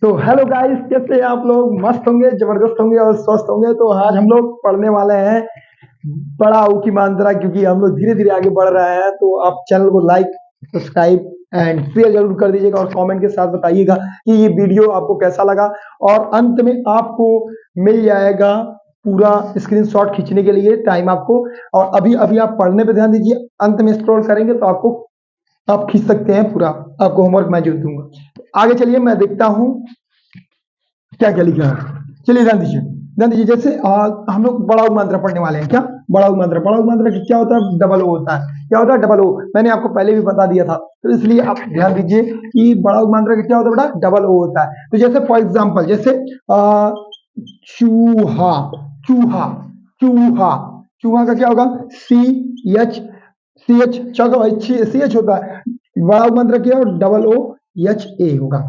तो hello guys, कैसे हैं आप लोग? मस्त होंगे, जबरदस्त होंगे और स्वस्थ होंगे। तो आज हम लोग पढ़ने वाले हैं बड़ा ऊ की मात्रा, क्योंकि हम लोग धीरे धीरे आगे बढ़ रहे हैं। तो आप चैनल को लाइक, सब्सक्राइब एंड शेयर जरूर कर दीजिएगा और कमेंट के साथ बताइएगा कि ये वीडियो आपको कैसा लगा। और अंत में आपको मिल जाएगा पूरा स्क्रीनशॉट खींचने के लिए टाइम आपको। और अभी अभी आप पढ़ने पे ध्यान दीजिए, अंत में स्क्रॉल करेंगे तो आपको आप खींच सकते हैं पूरा। आपको होमवर्क मैं जो दूंगा। आगे चलिए, मैं देखता हूँ क्या क्या लिखा है। चलिए ध्यान दीजिए, ध्यान दीजिए। जैसे हम लोग बड़ा मात्रा पढ़ने वाले हैं। क्या बड़ा मात्रा? बड़ा मात्रा क्या होता है? डबल ओ होता है। क्या होता है? Double O. मैंने आपको पहले भी बता दिया था, तो इसलिए आप ध्यान दीजिए कि बड़ा मात्रा क्या होता है बेटा? डबल ओ होता है। तो जैसे फॉर एग्जाम्पल, जैसे चूहा, चूहा, चूहा, चूहा का क्या होगा? CH, CH चौका भाई, CH होता है। बड़ा मात्रा क्या है? डबल ओ एच ए होगा।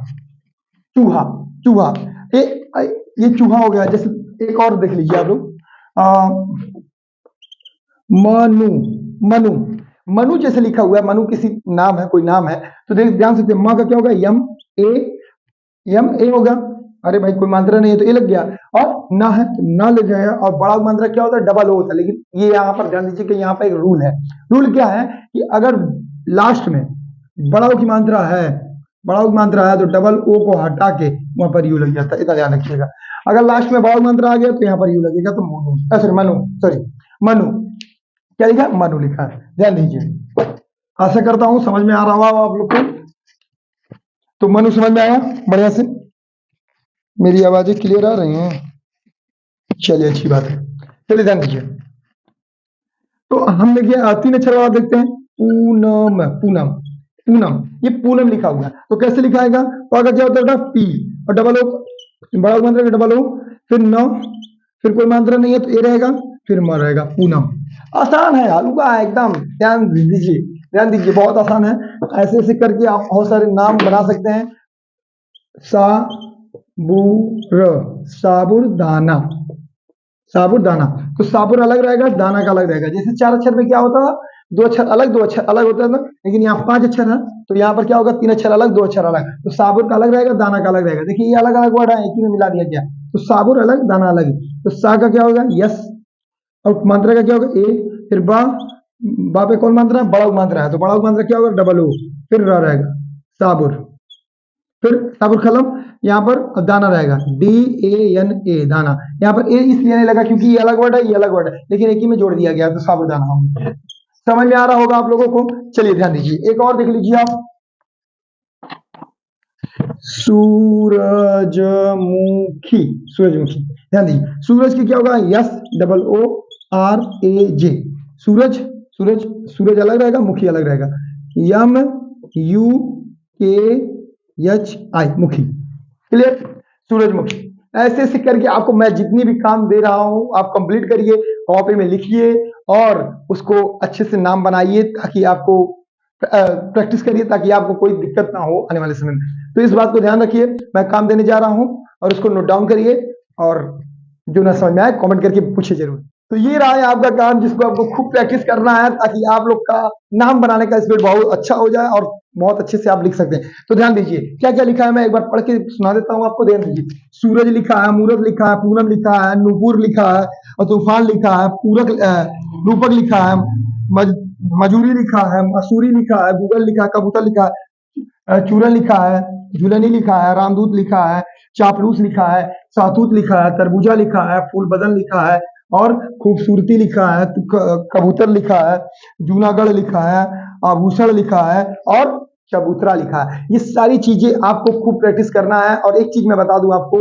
चूहा, चूहा, ये चूहा हो गया। जैसे एक और देख लीजिए आप लोग, मनु, मनु, मनु जैसे लिखा हुआ है, मनु किसी नाम है, कोई नाम है। तो देख ध्यान से, माँ का क्या होगा? एम ए होगा। अरे भाई कोई मात्रा नहीं है तो ए लग गया। और ना है तो ना लग जाएगा। और बड़ा मात्रा क्या होता है? डबल ओ होता है। लेकिन ये यहाँ पर ध्यान दीजिए कि यहाँ पर एक रूल है। रूल क्या है कि अगर लास्ट में बड़ा ओ की मात्रा है, बड़ा ओ की मात्रा है, तो डबल ओ को हटा के वहां पर यू लग जाता है। इतना ध्यान रखिएगा। अगर लास्ट में बड़ा ओ की मात्रा आ गया तो यहाँ पर यू लगेगा। तो मोनू, सॉरी मनु, सॉरी मनु, क्या लिखा? मनु लिखा है। ध्यान दीजिए। आशा करता हूं समझ में आ रहा होगा आप लोग को। तो मनु समझ में आया बढ़िया से? मेरी आवाजें क्लियर आ रही हैं? चलिए, अच्छी बात है। चलिए ध्यान दीजिए। तो हम देखिए तीन अक्षर वाला देखते हैं। पूनम, पूनम, पूनम, ये पूनम लिखा हुआ है। तो कैसे लिखाएगा? तो अगर क्या होता है? पी और डबल ओ, बड़ा मात्रा का डबल ओ, फिर न, फिर कोई मात्रा नहीं है तो ए रहेगा, फिर म रहेगा। पूनम। आसान है, हल्का है एकदम। ध्यान दीजिए, ध्यान दीजिए, बहुत आसान है। ऐसे ऐसे करके आप बहुत सारे नाम बना सकते हैं। साबुर, साबुरदाना, साबुरदाना। तो साबुर अलग रहेगा, दाना का अलग रहेगा। जैसे चार अक्षर में क्या होता था? दो अक्षर अलग, दो अक्षर अलग होता था। लेकिन यहाँ पांच अक्षर है, तो यहाँ पर क्या होगा? तीन अक्षर अलग, दो अक्षर अलग। तो साबुर का अलग रहेगा, दाना का अलग रहेगा। देखिए ये अलग अलग वर्ड है, एक ही में मिला दिया गया। तो साबुर अलग, दाना अलग। तो सा का क्या होगा? यस। और मात्रा का क्या होगा? ए। फिर बा, बा पे कौन मात्रा है? बड़ा मात्रा है। तो बड़ा मात्रा क्या होगा? Double O. फिर रा रहेगा, साबुर। फिर साबुर खलम, यहाँ पर दाना रहेगा, DANA, दाना। यहाँ पर ए इसलिए नहीं लगा क्योंकि ये अलग वर्ड है, ये अलग वर्ड है, लेकिन एक ही में जोड़ दिया गया। तो साबुरदाना। समझ में आ रहा होगा आप लोगों को? चलिए ध्यान दीजिए, एक और देख लीजिए आप। सूरजमुखी, सूरजमुखी। ध्यान दीजिए, सूरज की क्या होगा? Yes, double O R A जे। सूरज, सूरज, सूरज अलग रहेगा, मुखी अलग रहेगा। MUKHI, मुखी। क्लियर? सूरजमुखी। ऐसे ऐसे करके आपको मैं जितनी भी काम दे रहा हूं आप कंप्लीट करिए, कॉपी में लिखिए और उसको अच्छे से नाम बनाइए, ताकि आपको प्रैक्टिस करिए, ताकि आपको कोई दिक्कत ना हो आने वाले समय में। तो इस बात को ध्यान रखिए, मैं काम देने जा रहा हूं और उसको नोट डाउन करिए, और जो ना समझ में आए कमेंट करके पूछिए जरूर। तो ये रहा है आपका काम, जिसको आपको खूब प्रैक्टिस करना है, ताकि आप लोग का नाम बनाने का स्पीड बहुत अच्छा हो जाए और बहुत अच्छे से आप लिख सकते हैं। तो ध्यान दीजिए क्या क्या लिखा है, मैं एक बार पढ़ के सुना देता हूँ आपको। ध्यान दीजिए, सूरज लिखा है, मूरत लिखा है, पूनम लिखा है, नूपुर लिखा है, और तूफान लिखा है, पूरक रूपक लिखा है, मजूरी लिखा है, मसूरी लिखा है, गूगल लिखा है, कबूतर लिखा है, चूरन लिखा है, झुलनी लिखा है, रामदूत लिखा है, चापलूस लिखा है, सातूत लिखा है, तरबूजा लिखा है, फूल बदन लिखा है, और खूबसूरती लिखा है, कबूतर लिखा है, जूनागढ़ लिखा है, आभूषण लिखा है, और चबूतरा लिखा है। ये सारी चीजें आपको खूब प्रैक्टिस करना है। और एक चीज मैं बता दूं आपको,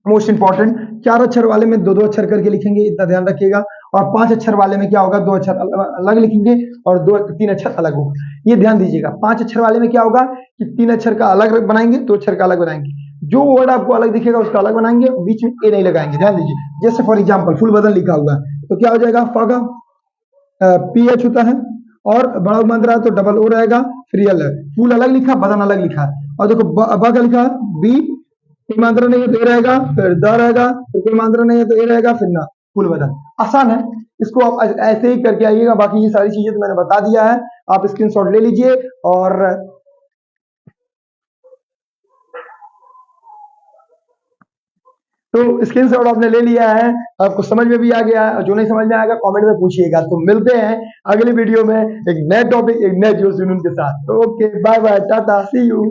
मोस्ट इंपॉर्टेंट, चार अक्षर वाले में दो दो अक्षर करके लिखेंगे, इतना ध्यान रखिएगा। और पांच अक्षर वाले में क्या होगा? दो अक्षर अलग लिखेंगे और दो तीन अक्षर अलग होगा। ये ध्यान दीजिएगा। पांच अक्षर वाले में क्या होगा कि तीन अक्षर का अलग बनाएंगे, दो अक्षर का अलग बनाएंगे। जो वर्ड आपको अलग दिखेगा उसका अलग बनाएंगे, बीच में ए नहीं लगाएंगे। ध्यान दीजिए, जैसे फॉर एग्जाम्पल फुल बदन लिखा हुआ है, तो क्या हो जाएगा? फा का PH होता है, और बड़ा मात्रा है तो डबल ओ रहेगा, फिर एल है। फूल अलग लिखा, बदन अलग लिखा है। और देखो ब का लिखा बी, कोई मात्रा नहीं है तो ए रहेगा, फिर द रहेगा, फिर कोई मात्रा नहीं है तो ए रहेगा, फिर ना। फुल बदन। आसान है, इसको आप ऐसे ही करके आइएगा। बाकी ये सारी चीजें तो मैंने बता दिया है, आप स्क्रीनशॉट ले लीजिए। और तो स्क्रीनशॉट आपने ले लिया है, आपको समझ में भी आ गया है, और जो नहीं समझ में आएगा कमेंट में पूछिएगा। तो मिलते हैं अगली वीडियो में एक नए टॉपिक, एक नए जोश जुनून के साथ। तो okay, bye bye, ta-ta, see you.